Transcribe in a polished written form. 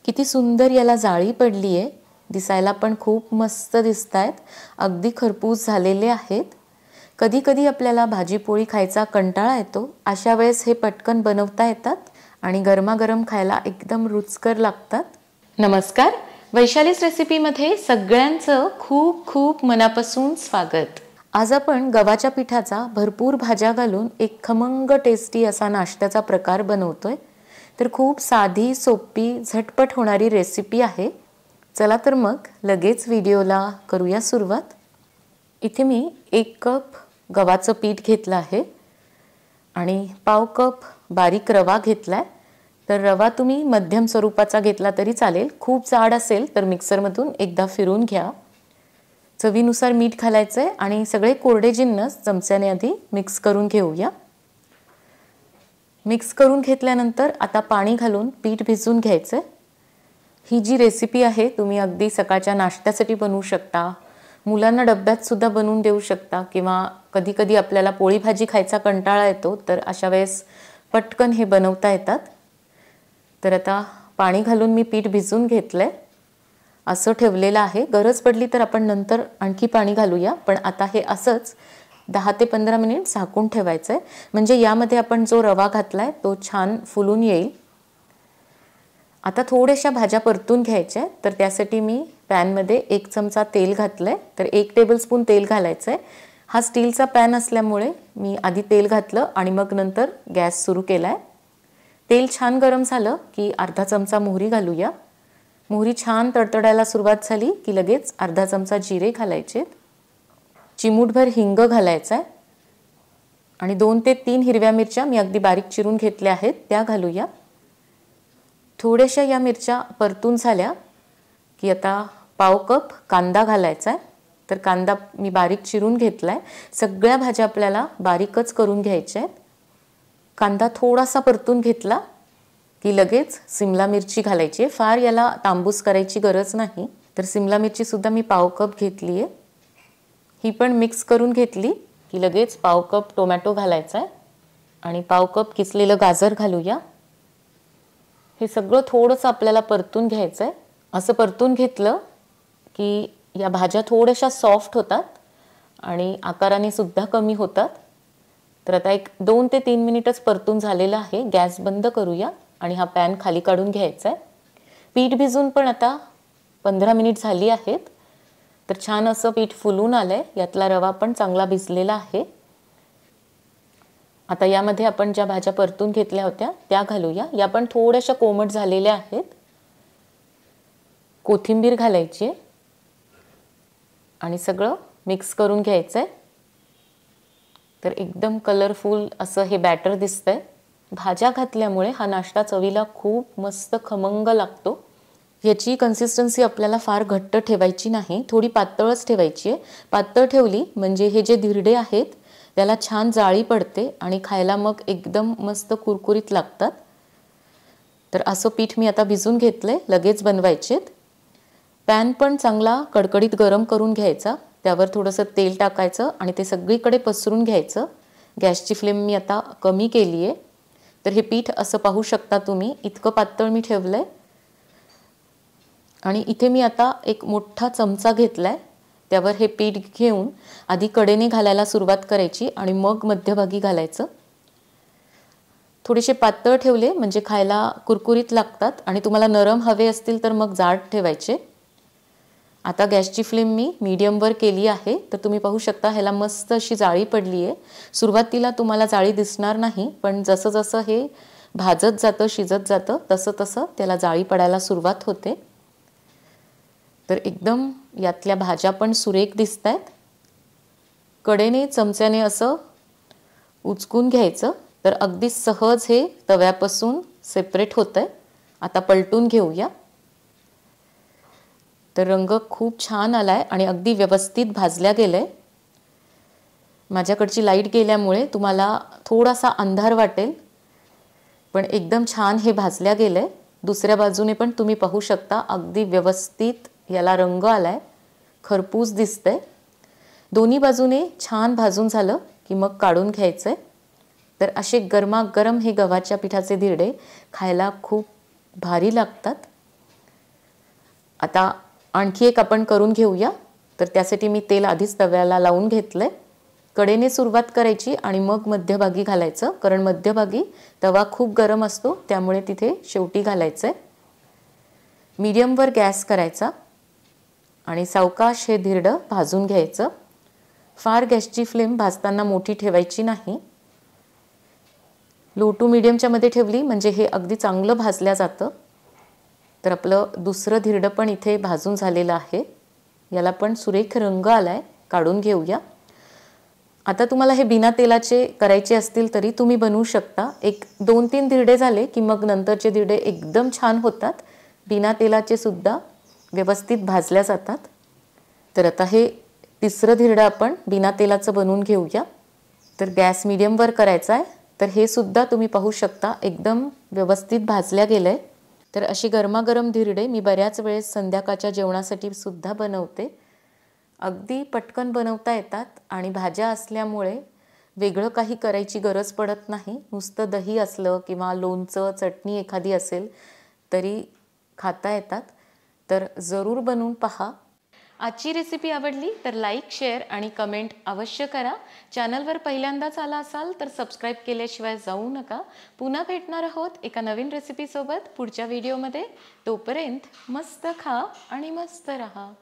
किती सुंदर याला जाळी पडली आहे। दिसायला पण खूप मस्त दिसतायत। अगदी खरपूस झालेले आहेत। कधी कधी आपल्याला भाजी पोळी खायचा कंटाळा येतो, अशा वेळेस हे पटकन बनवता येतात आणि गरमागरम खायला एकदम रुचकर लागतात। नमस्कार, वैशालीस रेसिपीमध्ये सगळ्यांचं खूप खूप मनापासून स्वागत। आज आपण गव्हाच्या पिठाचा भरपूर भाज्या घालून एक खमंग टेस्टी असा नाश्त्याचा प्रकार बनवतोय। तर खूप साधी सोपी झटपट होणारी रेसिपी आहे। चला तर मग लगेच व्हिडिओला करूया सुरुवात। इथे मी 1 कप गव्हाचं पीठ घेतलं आहे आणि पाव कप बारीक रवा घेतलाय। तर रवा तुम्ही मध्यम स्वरूपाचा घेतला तरी चालेल, खूप जाड असेल तर मिक्सरमधून एकदा फिरून घ्या। चवीनुसार मीठ घालायचंय आणि सगळे कोरडे जिन्नस चमच्याने आधी मिक्स करून घेऊया। मिक्स करून घेतल्यानंतर आता पाणी घालून पीठ भिजवून घ्यायचंय। ही जी रेसिपी आहे तुम्ही अगदी सकाळच्या नाश्त्यासाठी बनवू शकता, मुलांना डब्यात सुद्धा बनवून देऊ शकता, किंवा कधी कधी आपल्याला पोळी भाजी खायचा कंटाळा येतो तर अशा वेळेस पटकन हे बनवता येतात। तर आता पाणी घालून मी पीठ भिजवून घेतलंय, असं ठेवलेलं आहे। गरज पडली तर आपण नंतर आणखी पाणी घालूया, पण आता हे असंच 10 ते 15 मिनिट झाकून ठेवायचंय, म्हणजे यामध्ये आपण जो रवा घातलाय तो छान फुलून येईल। आता थोड्याशा भाज्या परतून घ्यायच्या, तर त्यासाठी मी पॅनमध्ये 1 चमचा तेल घातलंय, तर 1 टेबलस्पून तेल घालायचंय। हा स्टीलचा पॅन असल्यामुळे मी आधी तेल घातलं आणि मग नंतर गॅस सुरू केलाय। तेल छान गरम झालं की अर्धा चमचा मोहरी घालूया। मोहरी छान तडतडायला सुरुवात झाली की लगेच अर्धा चमचा जिरे घालायचे, चिमूटभर हिंग घालायचा आहे आणि 2 ते 3 हिरव्या मिरच्या मी अगदी बारीक चिरून घेतल्या आहेत त्या घालूया। थोड्याशा या मिरच्या परतून झाल्या की आता पाव कप कांदा घालायचा आहे। तर कांदा मी बारीक चिरून घेतलाय। सगळ्या भाज्या आपल्याला बारीकच करून घ्यायच्या आहेत। कांदा थोडासा परतून घेतला की लगेच सिमला मिरची घालायची। फार याला तांबूस करायची गरज नाही। तर सिमला मिरची सुद्धा मी पाव कप घेतली आहे, ही पण मिक्स करून घेतली की लगेच पाव कप टोमॅटो घालायचा आहे आणि पाव कप किसलेलं गाजर घालूया। हे सगळं थोडंसं आपल्याला परतून घ्यायचं आहे। असं परतून घेतलं की या भाज्या थोड्याशा सॉफ्ट होतात आणि आकाराने सुद्धा कमी होतात। तर आता एक 2 ते 3 मिनिटच परतून झालेलं आहे। गॅस बंद करूया आणि हा पॅन खाली काढून घ्यायचा आहे। पीठ भिजून पण आता 15 मिनिट झाली आहेत। तर छान असं पीठ फुलून आलंय, यातला रवा पण चांगला भिजलेला आहे। आता यामध्ये आपण ज्या भाज्या परतून घेतल्या होत्या त्या घालूया। या पण थोड्याशा कोमट झालेल्या आहेत। कोथिंबीर घालायची आणि सगळं मिक्स करून घ्यायचंय। तर एकदम कलरफुल असं हे बॅटर दिसतंय। भाज्या घातल्यामुळे हा नाश्ता चवीला खूप मस्त खमंग लागतो। याची कन्सिस्टन्सी आपल्याला फार घट्ट ठेवायची नाही, थोडी पातळच ठेवायची आहे। पातळ ठेवली म्हणजे हे जे धिरडे आहेत त्याला छान जाळी पडते आणि खायला मग एकदम मस्त कुरकुरीत लागतात। तर असं पीठ मी आता भिजून घेतलंय, लगेच बनवायचेत। पॅन पण चांगला कडकडीत गरम करून घ्यायचा, त्यावर थोडंसं तेल टाकायचं आणि ते सगळीकडे पसरून घ्यायचं। गॅसची फ्लेम मी आता कमी केली आहे। तर हे पीठ असं पाहू शकता तुम्ही, इतकं पातळ मी ठेवलंय। आणि इथे मी आता एक मोठा चमचा घेतलाय, त्यावर हे पीठ घेऊन आधी कडेने घालायला सुरुवात करायची आणि मग मध्यभागी घालायचं। थोडेसे पातळ ठेवले म्हणजे खायला कुरकुरीत लागतात आणि तुम्हाला नरम हवे असतील तर मग जाड ठेवायचे। आता गॅसची फ्लेम मी मीडियमवर केली आहे, तर तुम्ही पाहू शकता ह्याला मस्त अशी जाळी पडली आहे। सुरुवातीला तुम्हाला जाळी दिसणार नाही, पण जसं जसं हे भाजत जातं, शिजत जातं, तसं तसं त्याला जाळी पडायला सुरुवात होते। तर एकदम यातल्या भाज्या पण सुरेख दिसतायत। कडेने चमच्याने असं उचकून घ्यायचं, तर अगदी सहज हे तव्यापासून सेपरेट होतंय। आता पलटून घेऊया। तर रंग खूप छान आलाय आणि अगदी व्यवस्थित भाजल्या गेलंय। माझ्याकडची लाईट गेल्यामुळे तुम्हाला थोडासा अंधार वाटेल, पण एकदम छान हे भाजल्या गेलंय। दुसऱ्या बाजूने पण तुम्ही पाहू शकता अगदी व्यवस्थित याला रंग आलाय, खरपूस दिसतंय। दोन्ही बाजूने छान भाजून झालं की मग काढून घ्यायचंय। तर असे गरमागरम हे गव्हाच्या पिठाचे धिरडे खायला खूप भारी लागतात। आता आणखी एक आपण करून घेऊया. तर त्यासाठी मी तेल आधीच तव्याला लावून घेतलंय. कडेने सुरुवात करायची आणि मग मध्यभागी घालायचं, कारण मध्यभागी तवा खूप गरम असतो, त्यामुळे तिथे शेवटी घालायचं आहे. मीडियमवर गॅस करायचा आणि सावकाश हे धिरडं भाजून घ्यायचं. फार गॅसची फ्लेम भाजताना मोठी ठेवायची नाही. लो टू मीडियमच्या मध्ये ठेवली म्हणजे हे अगदी चांगलं भाजल्या जातं. तर आपलं दुसरं धिरडं पण इथे भाजून झालेलं आहे. याला पण सुरेख रंग आलाय, काढून घेऊया. आता तुम्हाला हे बिना तेलाचे करायचे असतील तरी तुम्ही बनवू शकता. एक 2-3 धिरडे झाले की मग नंतरचे धिरडे एकदम छान होतात. बिना तेलाचे सुद्धा व्यवस्थित भाजल्या जातात. तर आता हे तिसरं धिरडं आपण बिना तेलाचं बनवून घेऊया. तर गॅस मीडियमवर करायचा आहे. तर हे सुद्धा तुम्ही पाहू शकता एकदम व्यवस्थित भाजल्या गेलंय. तर अशी गरमागरम धिरडे मी बऱ्याच वेळेस संध्याकाळच्या जेवणासाठी सुद्धा बनवते. अगदी पटकन बनवता येतात आणि भाज्या असल्यामुळे वेगळं काही करायची गरज पडत नाही. नुसतं दही असलं किंवा लोणचं, चटणी एखादी असेल तरी खाता येतात. तर जरूर बनवून पहा. आजची रेसिपी आवडली तर लाईक, शेअर आणि कमेंट अवश्य करा. चॅनलवर पहिल्यांदाच आला असाल तर सबस्क्राईब केल्याशिवाय जाऊ नका. पुन्हा भेटणार आहोत एका नवीन रेसिपीसोबत पुढच्या व्हिडिओमध्ये. तोपर्यंत मस्त खा आणि मस्त रहा.